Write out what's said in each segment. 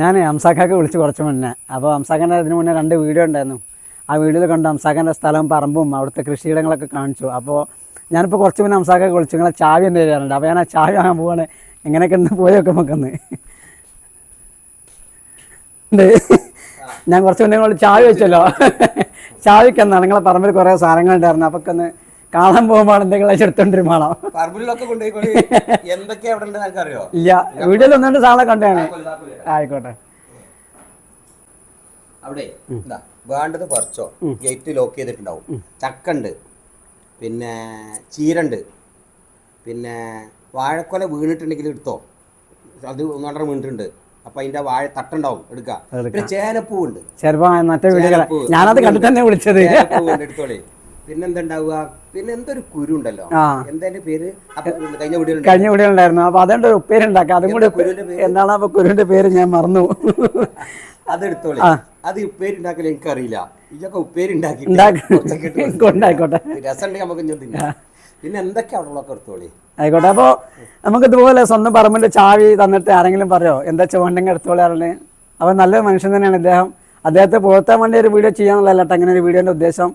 ഞാൻ ഹംസാക്കൊക്കെ വിളിച്ച് കുറച്ച് മുന്നേ. അപ്പോൾ ഹംസാക്കൻ്റെ ഇതിന് മുന്നേ 2 വീഡിയോ ഉണ്ടായിരുന്നു. ആ വീഡിയോയിൽ കണ്ട് ഹംസാക്കൻ്റെ സ്ഥലം പറമ്പും അവിടുത്തെ കൃഷിയിടങ്ങളൊക്കെ കാണിച്ചു. അപ്പോൾ ഞാനിപ്പോൾ കുറച്ച് മുന്നേ ഹംസാക്കൊക്കെ വിളിച്ചു നിങ്ങളെ ചാവി എന്ത് ചെയ്യാറുണ്ട്. അപ്പോൾ ഞാൻ ആ ചാവി വാങ്ങാൻ പോവാണ്. എങ്ങനെയൊക്കെ ഒന്ന് പോയി വെക്കാൻ നമുക്കൊന്ന് ഞാൻ കുറച്ച് മുന്നേ നിങ്ങൾ ചാവി വെച്ചല്ലോ. ചാവിക്കെന്നാണ് നിങ്ങളെ പറമ്പിൽ കുറേ സാധനങ്ങളുണ്ടായിരുന്നു. അപ്പോൾ ഒന്ന് കാണാൻ പോകുമ്പോൾ എന്തെങ്കിലും എടുത്തോണ്ടിരും വേണം. ഇല്ല, വീഡിയോയിൽ 1-2 സാധനം കണ്ടാണ്. ആയിക്കോട്ടെ. അവിടെ വേണ്ടത് പറിച്ചോ. ഗേറ്റ് ലോക്ക് ചെയ്തിട്ടുണ്ടാവും. ചക്ക ഉണ്ട്, പിന്നെ ചീരണ്ട്, പിന്നെ വാഴക്കൊല വീണിട്ടുണ്ടെങ്കിൽ എടുത്തോ. അത് 1-2 വീണിട്ടുണ്ട്. അപ്പൊ അതിന്റെ വാഴ തട്ടുണ്ടാവും, എടുക്കാം. പിന്നെ ചേനപ്പൂവുണ്ട്. ഞാനത് കണ്ടിട്ട് തന്നെ വിളിച്ചത്. ചേനപ്പൂവുണ്ട്, എടുത്തോളേ. പിന്നെന്തുണ്ടാവുക, പിന്നെ എന്തൊരു കുരു ഉണ്ടല്ലോ, എന്തായാലും പേര് കഴിഞ്ഞ വീഡിയോ ഉണ്ടായിരുന്നു. അപ്പൊ അതുകൊണ്ട് ഒരു ഉപ്പേരി ഉണ്ടാക്കാം. അതും കൂടെ എന്താണ് അപ്പൊ കുരുവിന്റെ പേര് ഞാൻ മറന്നു. അതെടുത്തോളേ. അത് ഉപ്പേരി ഉണ്ടാക്കല് എനിക്കറിയില്ല. ഇതൊക്കെ ഉപ്പേരി ഉണ്ടാക്കി രസം ഉണ്ടെങ്കിൽ നമുക്ക് ഇഞ്ഞും തിന്നാം. പിന്നെ എന്തൊക്കെ അവിടെ ഉള്ളതൊക്കെ എടുത്തോളേ. ആയിക്കോട്ടെ. അപ്പോൾ നമുക്ക് ഇതുപോലെ സ്വന്തം പറമ്പിന്റെ ചാവി തന്നിട്ട് ആരെങ്കിലും പറയോ എന്താ ചോണ്ടെങ്കിൽ എടുത്തോളാറുണ്ട്. അവൻ നല്ലൊരു മനുഷ്യൻ തന്നെയാണ് ഇദ്ദേഹം. അദ്ദേഹത്തെ പുറത്താൻ വേണ്ടി ഒരു വീഡിയോ ചെയ്യാന്നുള്ളതല്ല കേട്ടോ അങ്ങനെ ഒരു വീഡിയോന്റെ ഉദ്ദേശം.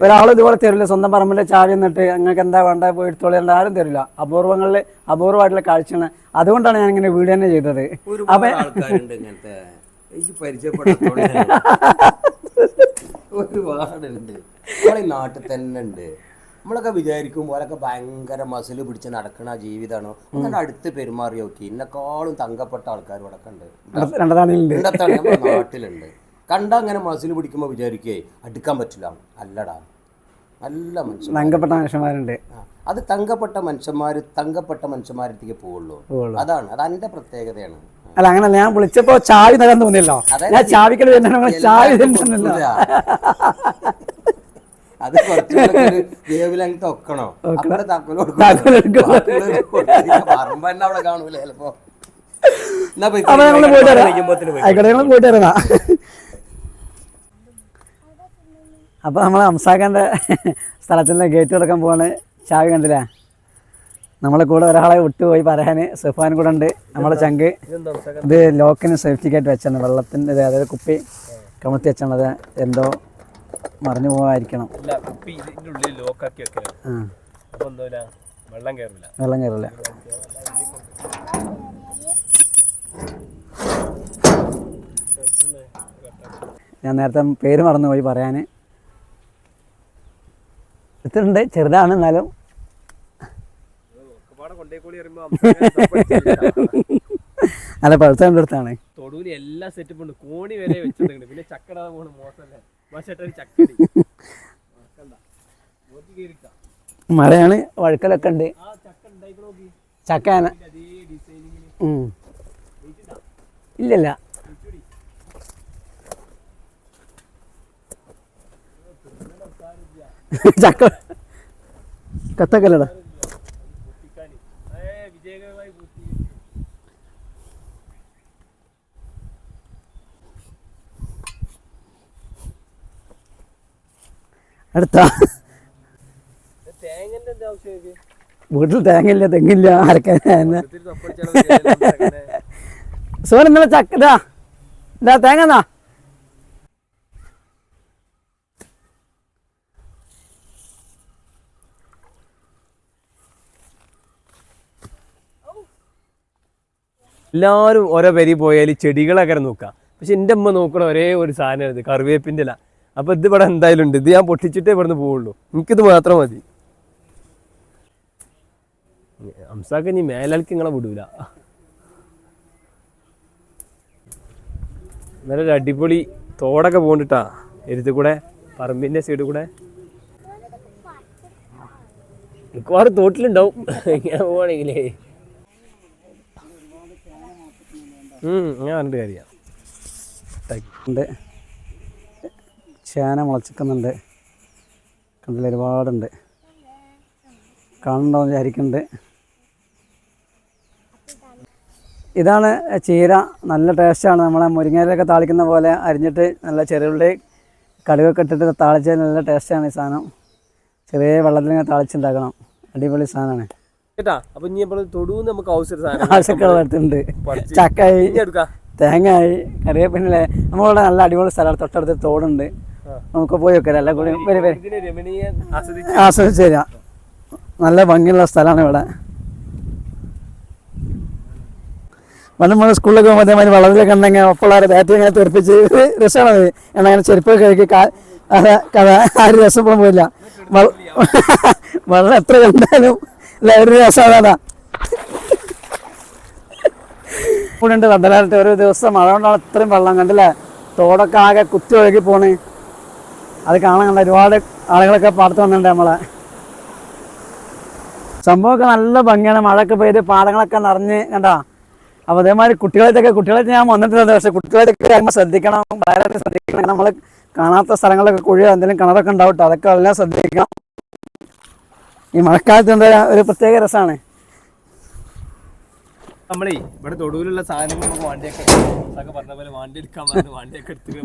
ഒരാൾ ഇതുപോലെ തരില്ല. സ്വന്തം പറമ്പിന്റെ ചാവി എന്നിട്ട് നിങ്ങൾക്ക് എന്താ വേണ്ട പോയി എടുത്തോളേണ്ട ആരും തരില്ല. അപൂർവമായിട്ടുള്ള കാഴ്ചയാണ്. അതുകൊണ്ടാണ് ഞാൻ ഇങ്ങനെ വീഡിയോ തന്നെ ചെയ്തത്. അപ്പൊ ഒരുപാടുണ്ട് നാട്ടിൽ തന്നെ ഉണ്ട്. നമ്മളൊക്കെ വിചാരിക്കും ഓരൊക്കെ ഭയങ്കര മസിൽ പിടിച്ച് നടക്കണ ജീവിതമാണോ. അങ്ങനെ അടുത്ത് പെരുമാറി നോക്കി എന്നെക്കാളും തങ്കപ്പെട്ട ആൾക്കാർ ഇവിടെ ഉണ്ട്. നമ്മുടെ നാട്ടിലുണ്ട്. കണ്ടാ അങ്ങനെ മസിൽ പിടിക്കുമ്പോൾ വിചാരിക്കേ അടുക്കാൻ പറ്റില്ല. അല്ലടാ, നല്ല മനുഷ്യന്മാരുണ്ട്. അത് തങ്കപ്പെട്ട മനുഷ്യന്മാരത്തേക്ക് പോവുള്ളൂ. അതാണ് അതിന്റെ പ്രത്യേകതയാണ്. അല്ല അങ്ങനല്ല, ഞാൻ വിളിച്ചപ്പോ ചാവി തരാൻ തോന്നിയല്ലോ. ഞാൻ ചാവിക്കൽ ചാവി അത് കുറച്ചുകൂടെ ഒക്കണോ. അവിടെ കാണൂല ചിലപ്പോ. പോയിട്ട് വരാ. അപ്പൊ നമ്മളെ ഹംസാഖാന്റെ സ്ഥലത്തിന്റെ ഗേറ്റ് തുറക്കാൻ പോവാണ്. ചാവി കണ്ടില്ലേ. നമ്മളെ കൂടെ ഒരാളെ വിട്ടുപോയി പറയാന്. സുഫാൻ കൂടെ ഉണ്ട്, നമ്മളെ ചങ്ക്. ഇത് ലോക്കിന് സേഫ്റ്റിക്കായിട്ട് വെച്ചാണ്. വെള്ളത്തിൻ്റെ അതായത് കുപ്പി കമത്തി വെച്ചാണത്. എന്തോ മറിഞ്ഞു പോകാതിരിക്കണം. വെള്ളം കയറില്ല. ഞാൻ നേരത്തെ പേര് മറന്നുപോയി പറയാൻ. ഇത്തിട്ടുണ്ട്, ചെറുതാണ് എന്നാലും. അല്ല പഴുത്ത കണ്ടെടുത്താണ്. തൊടുവിന് എല്ലാ സെറ്റപ്പും ഉണ്ട്. കോണി വരെ വെച്ചിട്ടുണ്ട്. പിന്നെ ചക്കട മോശമല്ലേ. മഴയാണ്, വഴുക്കലൊക്കെ ഉണ്ട്. ചക്ക ഇല്ലല്ല. ചക്ക കത്തക്കല്ലടാ. അടുത്ത വീട്ടിൽ തേങ്ങയില്ല, തെങ്ങില്ല, അരക്കാൻ. സോൻ ഇന്നലെ ചക്കതാ എന്താ തേങ്ങ. എല്ലാവരും ഓരോ പേരി പോയാൽ ചെടികളൊക്കെ നോക്കാം. പക്ഷെ എൻ്റെ അമ്മ നോക്കണ ഒരേ ഒരു സാധനം ഇത് കറിവേപ്പിൻ്റെ ഇല. അപ്പോൾ ഇത് ഇവിടെ എന്തായാലും ഉണ്ട്. ഇത് ഞാൻ പൊട്ടിച്ചിട്ടേ ഇവിടുന്ന് പോവുള്ളൂ. എനിക്കിത് മാത്രം മതി. ഹംസാക്ക് ഇനി മേലാൾക്ക് നിങ്ങളെ വിടൂല. നല്ലൊരു അടിപൊളി തോടൊക്കെ പോകണ്ടിട്ടാ എരുത്ത് കൂടെ, പറമ്പിൻ്റെ സൈഡിൽ കൂടെ. മിക്കവാറും തോട്ടിലുണ്ടാവും ഇങ്ങനെ പോവാണെങ്കിലേ. ഞാൻ പറഞ്ഞിട്ട് കാര്യമാണ്. ചേന മുളച്ചിക്കുന്നുണ്ട്. കണ്ടില്ല, ഒരുപാടുണ്ട്. കാണുന്നുണ്ടോ എന്ന് വിചാരിക്കുന്നുണ്ട്. ഇതാണ് ചീര. നല്ല ടേസ്റ്റാണ്. നമ്മളെ മുരിങ്ങയിലൊക്കെ താളിക്കുന്ന പോലെ അരിഞ്ഞിട്ട് നല്ല ചെറുള്ളി കടുകൊക്കെ ഇട്ടിട്ട് താളിച്ചാൽ നല്ല ടേസ്റ്റാണ് ഈ സാധനം. ചെറിയ വെള്ളത്തിലിങ്ങനെ താളിച്ചുണ്ടാക്കണം. അടിപൊളി സാധനമാണ് കേട്ടാ. അപ്പൊ ഇനി തൊടുന്ന് നമുക്ക് ആവശ്യമുള്ള എടുത്തിട്ടുണ്ട്. ചക്ക തേങ്ങയായി കറിവേപ്പിനിലെ നമ്മളിവിടെ നല്ല അടിപൊളി സ്ഥലമാണ്, തൊട്ടടുത്ത് തോടുണ്ട്, നമുക്ക് പോയി വെക്കാം എല്ലാം കൂടി വരും ആസ്വദിച്ച് തരാം. നല്ല ഭംഗിയുള്ള സ്ഥലമാണ് ഇവിടെ. പണ്ട് നമ്മൾ സ്കൂളിലൊക്കെ പോകുമ്പോൾ അതേമാതിരി വെള്ളത്തിലൊക്കെ ഉണ്ടെങ്കിൽ ഒപ്പമുള്ള ബാറ്ററി ഇങ്ങനെ തെറിപ്പിച്ച് രസമാണത്. എന്നാൽ അങ്ങനെ ചെരുപ്പ് കഴുകി കഥ ആരും രസം പോകാൻ പോയില്ല. വെള്ളം എത്ര കണ്ടാലും ഒരു രസമാണ്. ഇവിടെ ഉണ്ട് റബ്ബലായിട്ട് ഒരു ദിവസം മഴ കൊണ്ടാണ് ഇത്രയും വെള്ളം കണ്ടില്ലേ, തോടൊക്കെ ആകെ കുത്തി ഒഴുകി പോണ്. അത് കാണാൻ കണ്ട ഒരുപാട് ആളുകളൊക്കെ പാടത്ത് വന്നിട്ടുണ്ട് നമ്മളെ. സംഭവമൊക്കെ നല്ല ഭംഗിയാണ്, മഴയൊക്കെ പെയ്ത് പാടങ്ങളൊക്കെ നിറഞ്ഞ് കണ്ടാ. അപ്പോൾ അതേമാതിരി കുട്ടികളായിട്ട് ഞാൻ വന്നിട്ടുണ്ട്, പക്ഷേ കുട്ടികളായിട്ടൊക്കെ കഴിയുമ്പോൾ ശ്രദ്ധിക്കണം, വളരെ ശ്രദ്ധിക്കണം. നമ്മൾ കാണാത്ത സ്ഥലങ്ങളിലൊക്കെ കുഴിയോ എന്തെങ്കിലും കിണറൊക്കെ ഉണ്ടാവും, അതൊക്കെ എല്ലാം ശ്രദ്ധിക്കണം. ഈ മഴക്കാലത്ത് ഒരു പ്രത്യേക രസമാണ്. നമ്മളേ ഇവിടെ തൊടുവിലുള്ള സാധനങ്ങൾ നമുക്ക് വണ്ടിയൊക്കെ പറഞ്ഞ പോലെ വണ്ടി എടുക്കാൻ വണ്ടിയൊക്കെ എടുത്തിട്ട്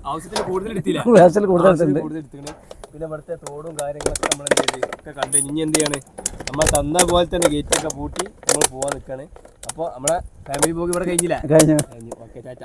ആവശ്യത്തിന് കൂടുതൽ എടുത്തില്ല, കൂടുതൽ എടുത്തിട്ടുണ്ട്. പിന്നെ ഇവിടുത്തെ തോടും കാര്യങ്ങളൊക്കെ നമ്മൾ ഒക്കെ കണ്ടു. ഇനി എന്ത് ചെയ്യാണ്, നമ്മൾ തന്ന പോലെ തന്നെ ഗേറ്റൊക്കെ പൂട്ടി നമ്മൾ പോകാൻ നിൽക്കുകയാണ്. അപ്പോൾ നമ്മളെ ഫാമിലി പോക്ക് ഇവിടെ കഴിഞ്ഞില്ല, കഴിഞ്ഞു. ഓക്കെ, ടാറ്റ.